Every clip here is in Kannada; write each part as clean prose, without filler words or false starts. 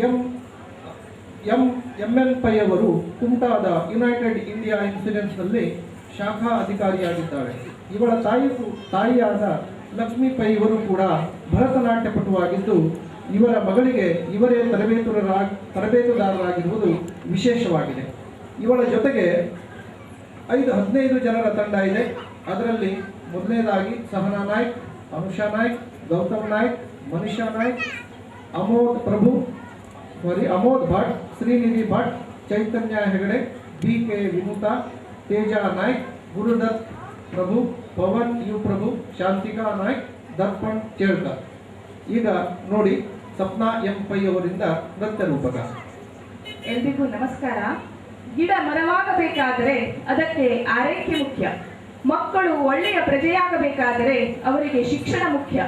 M M M N Pai ಅವರು ಕುಮಟಾದ ಯುನೈಟೆಡ್ ಇಂಡಿಯಾ ಇನ್ಸೂರೆನ್ಸ್ನಲ್ಲಿ ಶಾಖಾ ಅಧಿಕಾರಿಯಾಗಿದ್ದಾಳೆ. ಇವಳ ತಾಯಿಯಾದ ಲಕ್ಷ್ಮೀ ಪೈ ಇವರು ಕೂಡ ಭರತನಾಟ್ಯ ಪಟುವಾಗಿದ್ದು, ಇವರ ಮಗಳಿಗೆ ಇವರೇ ತರಬೇತುದಾರರಾಗಿರುವುದು ವಿಶೇಷವಾಗಿದೆ. ಇವಳ ಜೊತೆಗೆ 15 ಜನರ ತಂಡ ಇದೆ. ಅದರಲ್ಲಿ ಮೊದಲನೇದಾಗಿ ಸಹನಾ ನಾಯ್ಕ್, ಅನುಷಾ ನಾಯ್ಕ್, ಗೌತಮ್ ನಾಯ್ಕ್, ಮನಿಷಾ ನಾಯ್ಕ್, ಅಮೋದ್ ಭಟ್, ಶ್ರೀನಿಧಿ ಭಟ್, ಚೈತನ್ಯ ಹೆಗಡೆ, BK ವಿನುತಾ, ತೇಜಾ ನಾಯ್ಕ್, ಗುರುದತ್ ಪ್ರಭು, ಪವನ್ ಯು ಪ್ರಭು, ಶಾಂತಿಕಾ ನಾಯ್ಕ್, ದರ್ಪಣ್ ಚೇಳ್ಕರ್. ಈಗ ನೋಡಿ ಸಪ್ನಾ ಎಂ ಪೈ ಅವರಿಂದ ನೃತ್ಯ ರೂಪಕ. ಎಲ್ರಿಗೂ ನಮಸ್ಕಾರ. ಗಿಡ ಮರವಾಗಬೇಕಾದರೆ ಅದಕ್ಕೆ ಆರೈಕೆ ಮುಖ್ಯ. ಮಕ್ಕಳು ಒಳ್ಳೆಯ ಪ್ರಜೆಯಾಗಬೇಕಾದರೆ ಅವರಿಗೆ ಶಿಕ್ಷಣ ಮುಖ್ಯ.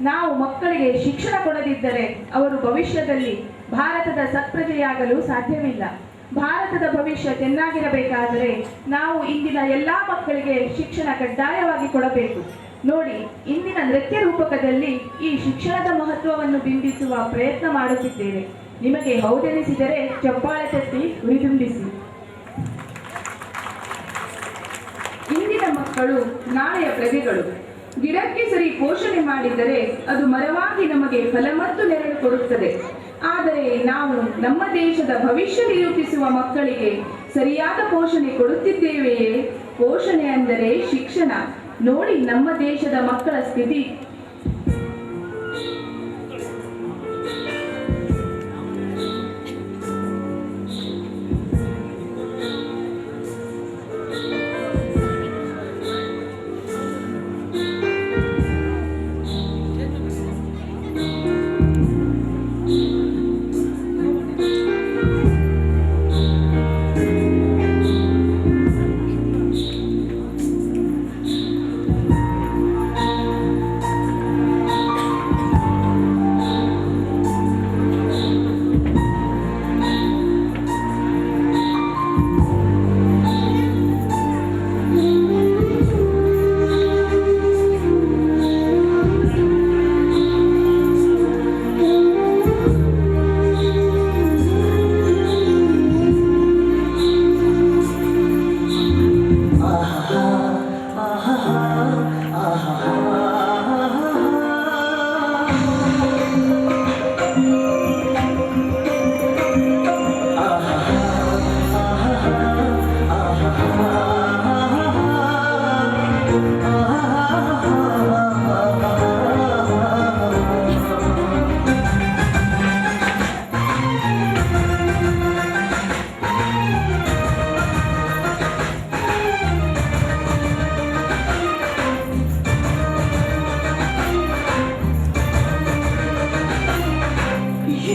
ನಾವು ಮಕ್ಕಳಿಗೆ ಶಿಕ್ಷಣ ಕೊಡದಿದ್ದರೆ ಅವರು ಭವಿಷ್ಯದಲ್ಲಿ ಭಾರತದ ಸತ್ಪ್ರಜೆಯಾಗಲು ಸಾಧ್ಯವಿಲ್ಲ. ಭಾರತದ ಭವಿಷ್ಯ ಚೆನ್ನಾಗಿರಬೇಕಾದರೆ ನಾವು ಇಂದಿನ ಎಲ್ಲ ಮಕ್ಕಳಿಗೆ ಶಿಕ್ಷಣ ಕಡ್ಡಾಯವಾಗಿ ಕೊಡಬೇಕು. ನೋಡಿ, ಇಂದಿನ ನೃತ್ಯ ರೂಪಕದಲ್ಲಿ ಈ ಶಿಕ್ಷಣದ ಮಹತ್ವವನ್ನು ಬಿಂಬಿಸುವ ಪ್ರಯತ್ನ ಮಾಡುತ್ತಿದ್ದೇವೆ. ನಿಮಗೆ ಹೌದೆನಿಸಿದರೆ ಚಪ್ಪಾಳೆ ತಟ್ಟಿ ಹುರಿದುಂಬಿಸಿ. ಇಂದಿನ ಮಕ್ಕಳು ನಾಳೆಯ ಪ್ರಜೆಗಳು. ಗಿಡಕ್ಕೆ ಸರಿ ಪೋಷಣೆ ಮಾಡಿದರೆ ಅದು ಮರವಾಗಿ ನಮಗೆ ಫಲ ಮತ್ತು ನೆರಳು ಕೊಡುತ್ತದೆ. ಆದರೆ ನಾವು ನಮ್ಮ ದೇಶದ ಭವಿಷ್ಯ ನಿರೂಪಿಸುವ ಮಕ್ಕಳಿಗೆ ಸರಿಯಾದ ಪೋಷಣೆ ಕೊಡುತ್ತಿದ್ದೇವೆಯೇ? ಪೋಷಣೆ ಅಂದರೆ ಶಿಕ್ಷಣ. ನೋಡಿ ನಮ್ಮ ದೇಶದ ಮಕ್ಕಳ ಸ್ಥಿತಿ.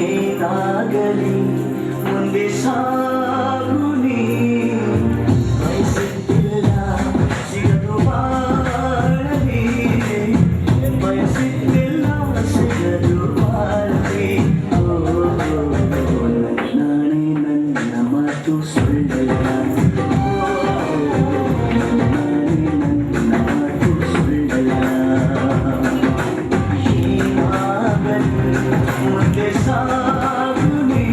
ಏನಾಗಲಿ ಮುಂದೆ ಸಾಗುನಿ, ಬಯಸಿದ್ದಿಲ್ಲ ಸಿಗದು ಬಾಳಲಿ, ಬಯಸಿದ್ದಿಲ್ಲ ಸಿಗದು ಬಾಳಲಿ. ನಾನೇ ನನ್ನ ಮಾತು ಸುಳ್ಳಲ್ಲ, ನಾನೇ ನನ್ನ ಮಾತು ಸುಳ್ಳಲ್ಲ. ಮುಂದೆ ಸಾಗುನಿ,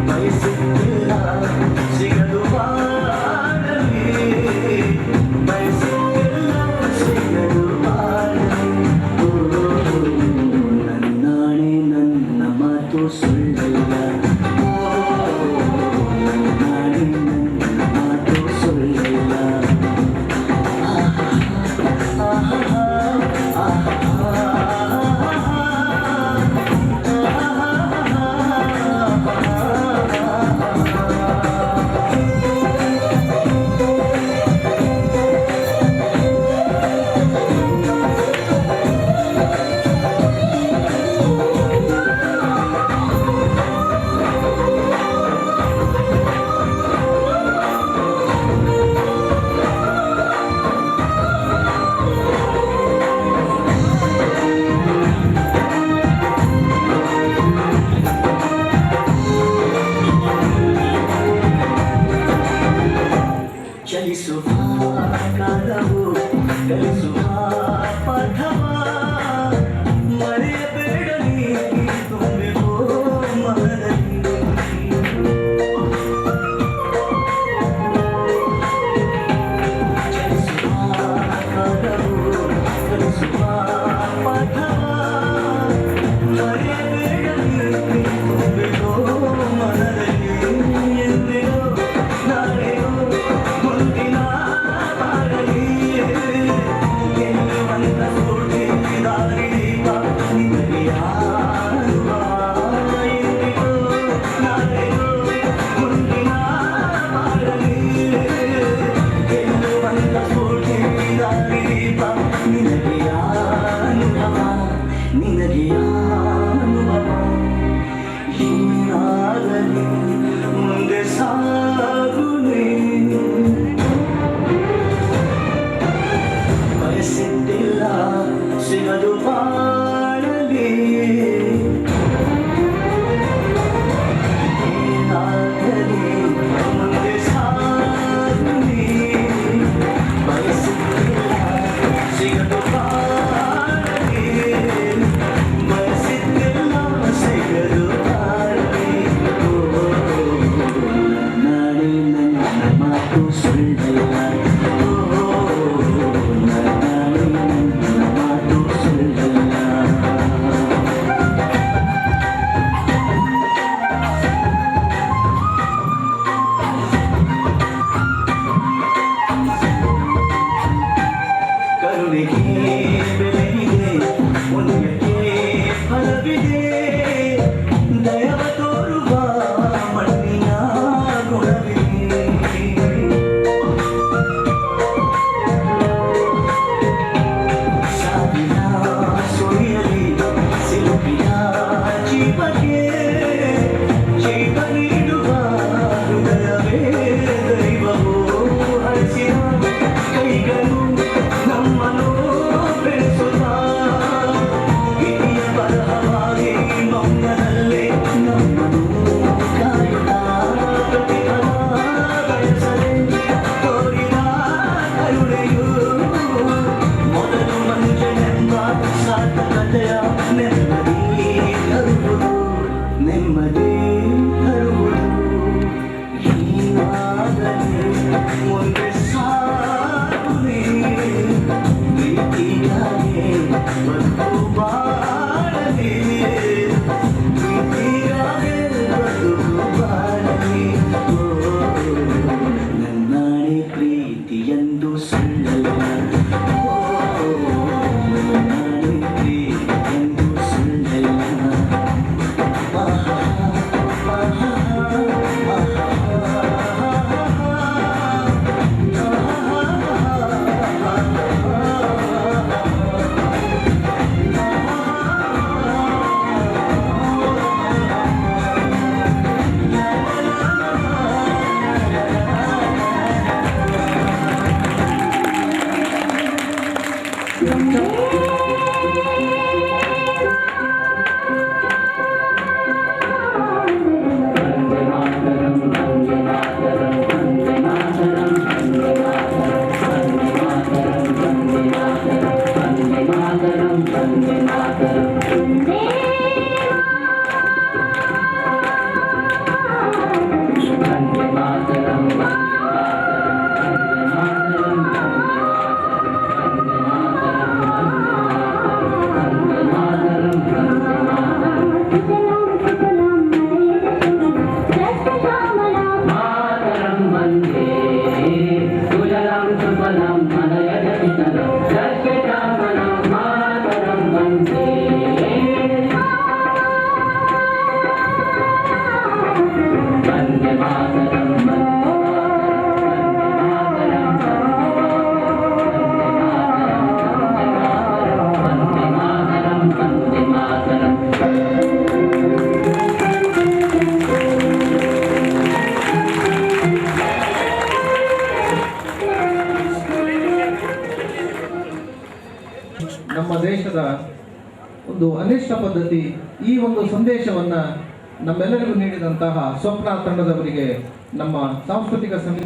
ಬಯಸಿದ್ದಿಲ್ಲ ಸಿಗದು ಬಾಳಲಿ, ಬಯಸಿದ್ದಿಲ್ಲ ಸಿಗದು ಬಾಳಲಿ. ನನ್ನಾಣೆ ನನ್ನ ಮಾತು ಸುಳ್ಳಲ್ಲ, ನನ್ನಾಣೆ ನನ್ನ ಮಾತು ಸುಳ್ಳಲ್ಲ. ಆಗಲಿ ಮುಂದೆ ಸಾಗುನಿ ಬಯಸಿದ್ದಿಲ್ಲ ಸಿಗದು ಬಾಳಲಿ ಏನಾಗಲಿ ಮುಂದೆ ಸಾಗುನಿ ಬಯಸಿದ್ದಿಲ್ಲ ಸಿಗದು ಬಾಳಲಿ ಬಯಸಿದ್ದಿಲ್ಲ ಸಿಗದು ಬಾಳಲಿ ನಾಳೆ ನನ್ನ ಮಾತು ಸುಳ್ಳಲ್ಲ ನಾಳೆ ನನ್ನ ಮಾತು ಸುಳ್ಳಲ್ಲ ಕರುಣೆಗೆ ಬೆಲೆಯಿದೆ ಪುಣ್ಯಕ್ಕೆ ಫಲವಿದೆ ದಯವ ತೋರುವ ಮಣ್ಣಿನ ಗುಣವಿದೆ ಸಾವಿನ ಸುಳಿಯಲಿ ಸಿಲುಕಿನ ಜೀವಕ್ಕೆ ಜೀವ ನೀಡುವ ಹೃದಯವೇ ದೈವವು ಹರಿಸಿದ ಕೈಗಳು ನಮ್ಮನ್ನು ಬೆಳೆಸುತ್ತ ಹಿರಿಯ ಬರಹವಾಗಿ ಮೌನದಲ್ಲೇ ನಮ್ಮನ್ನು ಕಾಯುತ್ತಾ ಪ್ರತಿಫಲ ಬಯಸದೆ ತೋರಿದ ಕರುಣೆಯು ಮೊದಲು ಮಂಜನೆಂಬ ಸಾರ್ಥಕತೆಯ ನೆಮ್ಮದಿ ತರುವುದು ನೆಮ್ಮದಿ ತರುವುದು ಹೀಗಾಗಲಿ ಮುಂದೆ ಸಾಗುನಿ ಪ್ರೀತಿಗಾಗಿ ಬದುಕು ಬಾಳಲಿ ಪ್ರೀತಿಗಾಗಿ ಬದುಕು ಬಾಳಲಿ ನನ್ನಾಣೆ ಪ್ರೀತಿಯೆಂದು ಸುಳ್ಳಲ್ಲ ನನ್ನಾಣೆ ಪ್ರೀತಿಯೆಂದು ಸುಳ್ಳಲ್ಲ ನಮ್ಮ ದೇಶದ ಒಂದು ಅನಿಷ್ಟ ಪದ್ಧತಿ ಈ ಒಂದು ಸಂದೇಶವನ್ನ ನಮ್ಮೆಲ್ಲರಿಗೂ ನೀಡಿದಂತಹ ಸ್ವಪ್ನ ತಂಡದವರಿಗೆ ನಮ್ಮ ಸಾಂಸ್ಕೃತಿಕ ಸಮಿತಿ